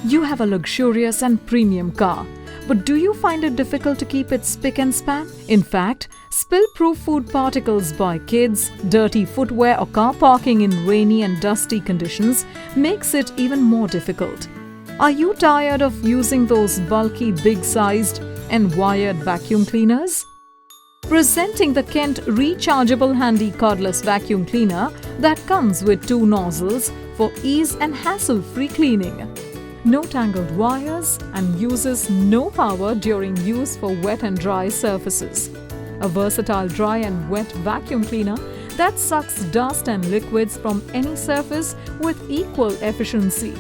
You have a luxurious and premium car, but do you find it difficult to keep it spick and span? In fact, spill-proof food particles by kids, dirty footwear or car parking in rainy and dusty conditions makes it even more difficult. Are you tired of using those bulky, big-sized and wired vacuum cleaners? Presenting the Kent Rechargeable Handy Cordless Vacuum Cleaner that comes with 2 nozzles for ease and hassle-free cleaning. No tangled wires and uses no power during use for wet and dry surfaces. A versatile dry and wet vacuum cleaner that sucks dust and liquids from any surface with equal efficiency.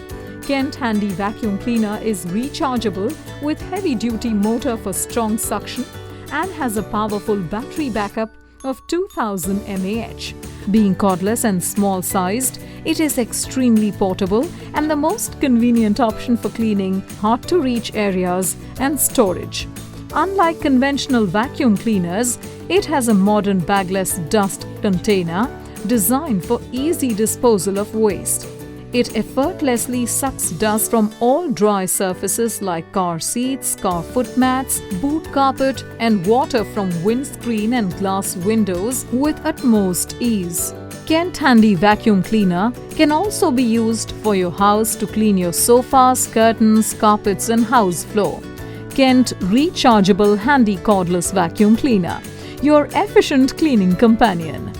Kent Handy Vacuum Cleaner is rechargeable with heavy-duty motor for strong suction and has a powerful battery backup of 2000 mAh. Being cordless and small-sized, it is extremely portable and the most convenient option for cleaning hard-to-reach areas and storage. Unlike conventional vacuum cleaners, it has a modern bagless dust container designed for easy disposal of waste. It effortlessly sucks dust from all dry surfaces like car seats, car footmats, boot carpet, and water from windscreen and glass windows with utmost ease. Kent Handy Vacuum Cleaner can also be used for your house to clean your sofas, curtains, carpets, and house floor. Kent Rechargeable Handy Cordless Vacuum Cleaner, your efficient cleaning companion.